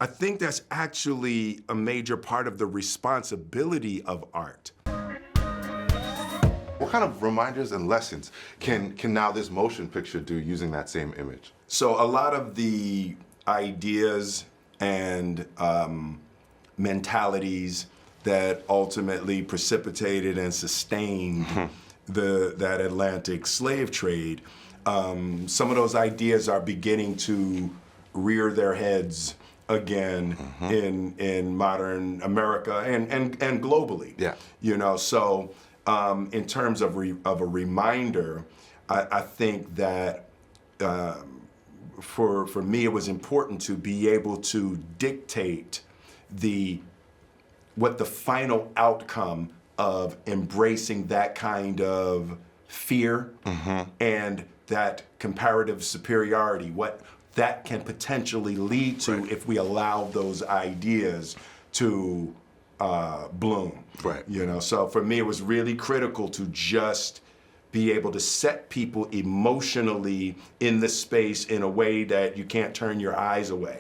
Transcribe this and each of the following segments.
I think that's actually a major part of the responsibility of art. What kind of reminders and lessons can now this motion picture do using that same image? So a lot of the ideas and mentalities that ultimately precipitated and sustained that Atlantic slave trade, some of those ideas are beginning to rear their heads again in modern America and globally. Yeah. You know, so in terms of a reminder, I think that for me it was important to be able to dictate what the final outcome of embracing that kind of fear and that comparative superiority, what that can potentially lead to if we allow those ideas to bloom. Right. You know, so for me it was really critical to just be able to set people emotionally in the space in a way that you can't turn your eyes away.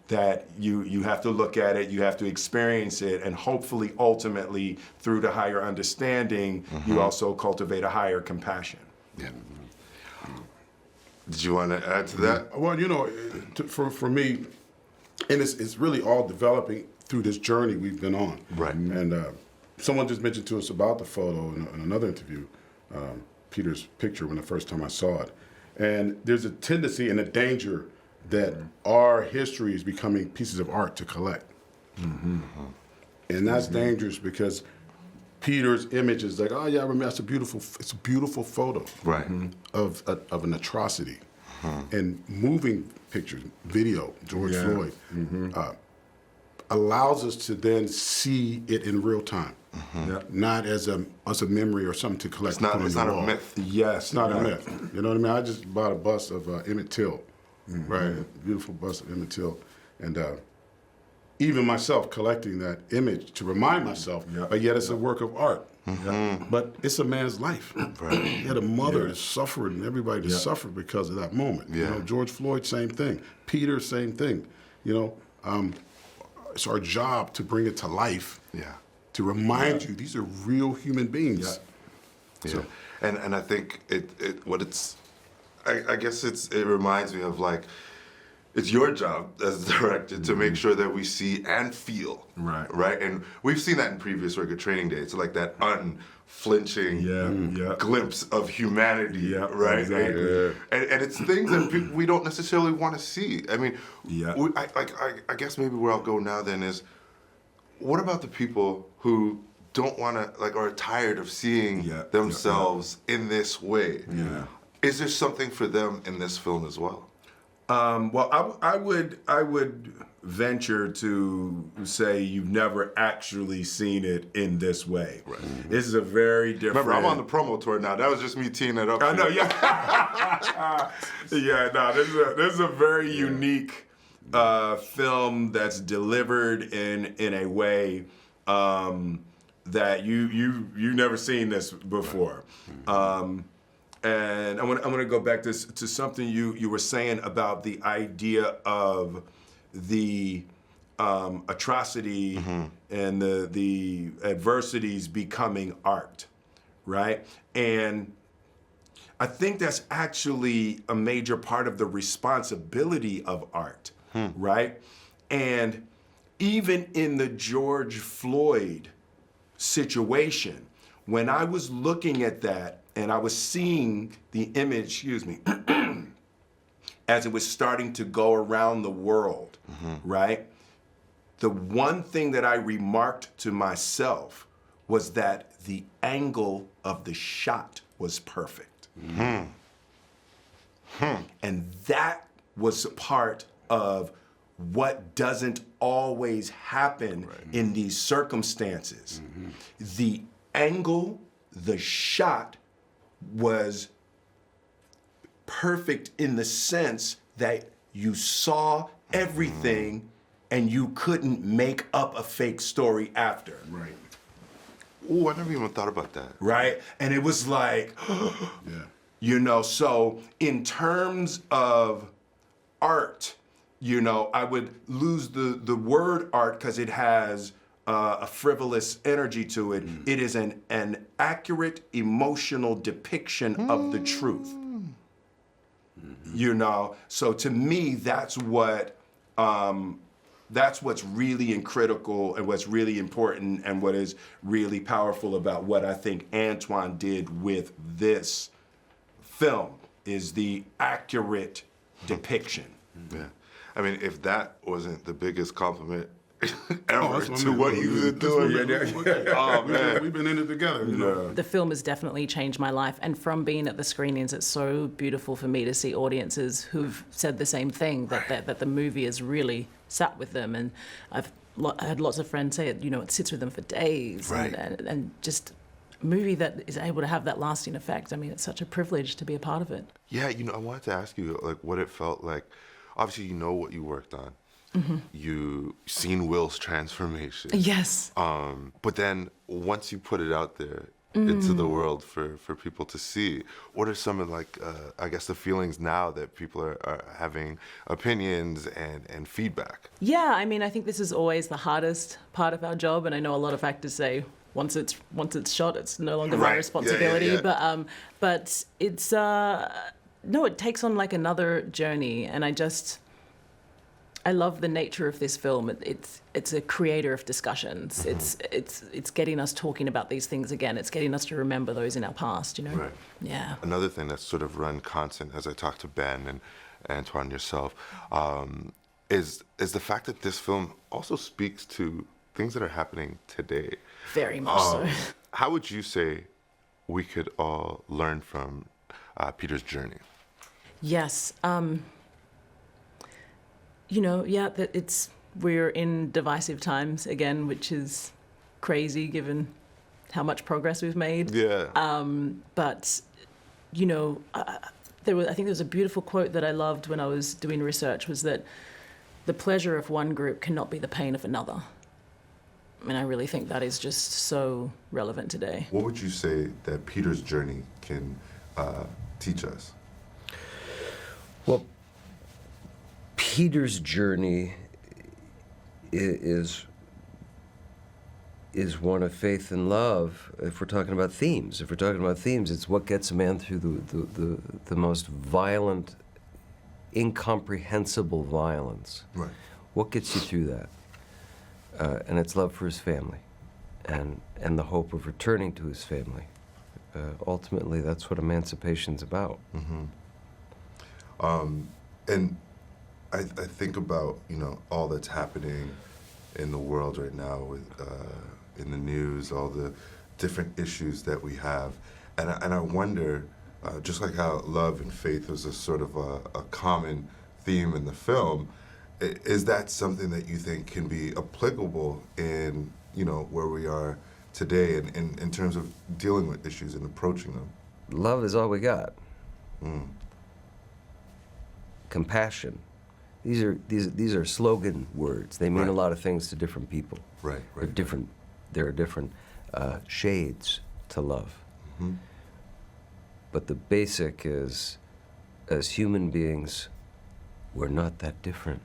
That you have to look at it, you have to experience it, and hopefully ultimately through the higher understanding, you also cultivate a higher compassion. Yeah. Did you want to add to that? Well, you know, for me, and it's really all developing through this journey we've been on. Right. And someone just mentioned to us about the photo in another interview, Peter's picture when the first time I saw it. And there's a tendency and a danger that our history is becoming pieces of art to collect. And that's dangerous because Peter's image is like, oh yeah, I remember, it's a beautiful photo Right. of an atrocity. And moving pictures, video, George Floyd, allows us to then see it in real time. Not as a memory or something to collect. It's not a myth. Yes. It's not a myth. You know what I mean? I just bought a bust of Emmett Till, right? A beautiful bust of Emmett Till. And even myself collecting that image to remind myself, but yet it's a work of art. But it's a man's life. Right. He had a mother that suffered and everybody that suffered because of that moment. You know, George Floyd, same thing. Peter, same thing. You know, it's our job to bring it to life. Yeah. To remind you, these are real human beings. Yeah. So. And I think I guess it reminds me of like, it's your job as a director to make sure that we see and feel. Right? And we've seen that in previous work at training days, so like that unflinching glimpse of humanity, right? Exactly. And it's things that we don't necessarily want to see. I mean, I guess maybe where I'll go now then is, what about the people who don't want to, like, are tired of seeing themselves in this way? Is there something for them in this film as well? Well, I would venture to say you've never actually seen it in this way. Right. This is a very different. Remember, I'm on the promo tour now. That was just me teeing it up. I know, this is a very unique film that's delivered in a way that you've never seen this before. And I want to go back to something you were saying about the idea of the atrocity and the adversities becoming art, right? And I think that's actually a major part of the responsibility of art, right? And even in the George Floyd situation, when I was looking at that and I was seeing the image, as it was starting to go around the world, right? The one thing that I remarked to myself was that the angle of the shot was perfect. And that was part of what doesn't always happen in these circumstances. The angle, the shot was perfect in the sense that you saw everything and you couldn't make up a fake story after. Right. Oh, I never even thought about that. Right? And it was like, you know, so in terms of art I would lose the word art because it has a frivolous energy to it. It is an accurate emotional depiction of the truth. So to me, that's what's really critical and what's really important and what is really powerful about what I think Antoine did with this film is the accurate depiction. Yeah. I mean, if that wasn't the biggest compliment ever to what you've been doing. Oh, man. We've been in it together. The film has definitely changed my life. And from being at the screenings, it's so beautiful for me to see audiences who've said the same thing, that the movie has really sat with them. And I had lots of friends say it, it sits with them for days. Right. And just a movie that is able to have that lasting effect. I mean, it's such a privilege to be a part of it. Yeah, I wanted to ask you, what it felt like. Obviously, you know what you worked on. Mm-hmm. You've seen Will's transformation. Yes. But then once you put it out there into the world for people to see, what are some of the feelings now that people are having opinions and feedback? Yeah, I mean, I think this is always the hardest part of our job, and I know a lot of actors say once it's shot, it's no longer my responsibility. Yeah. But it's no, it takes on like another journey, and I love the nature of this film. It's a creator of discussions. Mm-hmm. It's getting us talking about these things again. It's getting us to remember those in our past, Right. Yeah. Another thing that's sort of run constant as I talk to Ben and Antoine yourself is the fact that this film also speaks to things that are happening today. Very much so. How would you say we could all learn from Peter's journey? Yes. That we're in divisive times again, which is crazy given how much progress we've made. Yeah. But I think there was a beautiful quote that I loved when I was doing research, was that the pleasure of one group cannot be the pain of another. I mean, I really think that is just so relevant today. What would you say that Peter's journey can teach us? Well, Peter's journey is one of faith and love. If we're talking about themes, it's what gets a man through the most violent, incomprehensible violence. Right. What gets you through that? And it's love for his family, and the hope of returning to his family. Ultimately, that's what Emancipation's about. Mm-hmm. And I think about all that's happening in the world right now with in the news, all the different issues that we have, and I wonder, just like how love and faith was a sort of a common theme in the film, is that something that you think can be applicable in where we are today, in terms of dealing with issues and approaching them? Love is all we got. Mm. Compassion. These are slogan words. They mean a lot of things to different people. Right. There are different shades to love. Mm-hmm. But the basic is, as human beings, we're not that different.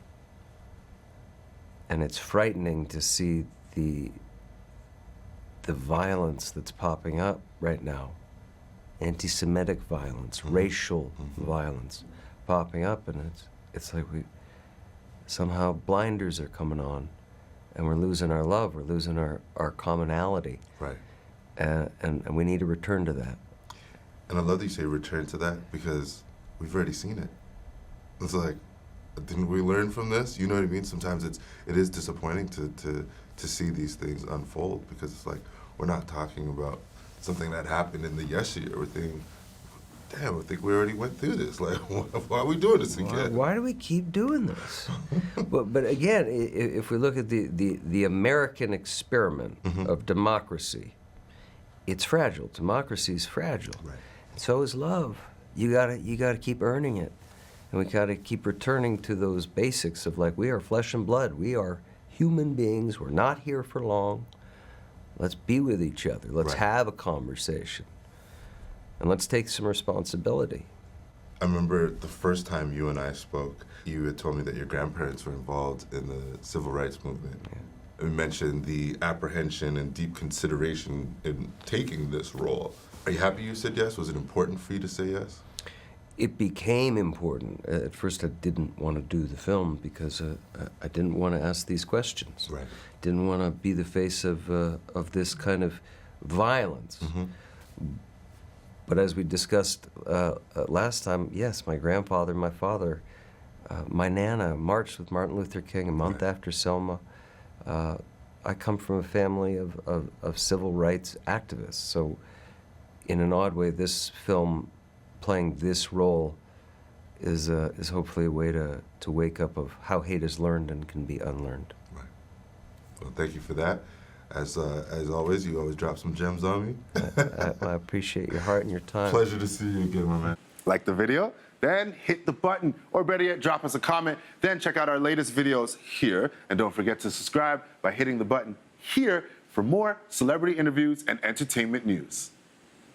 And it's frightening to see the violence that's popping up right now. Anti-Semitic violence, racial violence popping up, and it's like somehow blinders are coming on, and we're losing our love, we're losing our commonality. Right. And we need to return to that. And I love that you say return to that, because we've already seen it. It's like, didn't we learn from this? You know what I mean? Sometimes it is disappointing to see these things unfold, because it's like we're not talking about something that happened in the yesteryear. We're thinking, damn, I think we already went through this. Like, why are we doing this again? Why do we keep doing this? but again, if we look at the American experiment of democracy, it's fragile. Democracy is fragile. Right. And so is love. You gotta keep earning it. And we gotta keep returning to those basics of, like, we are flesh and blood. We are human beings. We're not here for long. Let's be with each other. Let's have a conversation. And let's take some responsibility. I remember the first time you and I spoke, you had told me that your grandparents were involved in the civil rights movement. Yeah. You mentioned the apprehension and deep consideration in taking this role. Are you happy you said yes? Was it important for you to say yes? It became important. At first, I didn't want to do the film because I didn't want to ask these questions. Right. Didn't want to be the face of this kind of violence. Mm-hmm. But as we discussed last time, yes, my grandfather, my father, my Nana marched with Martin Luther King a month after Selma. I come from a family of civil rights activists. So in an odd way, this film playing this role is hopefully a way to wake up of how hate is learned and can be unlearned. Right. Well, thank you for that. As always, you always drop some gems on me. I appreciate your heart and your time. Pleasure to see you again, my man. Like the video? Then hit the button, or better yet, drop us a comment. Then check out our latest videos here. And don't forget to subscribe by hitting the button here for more celebrity interviews and entertainment news.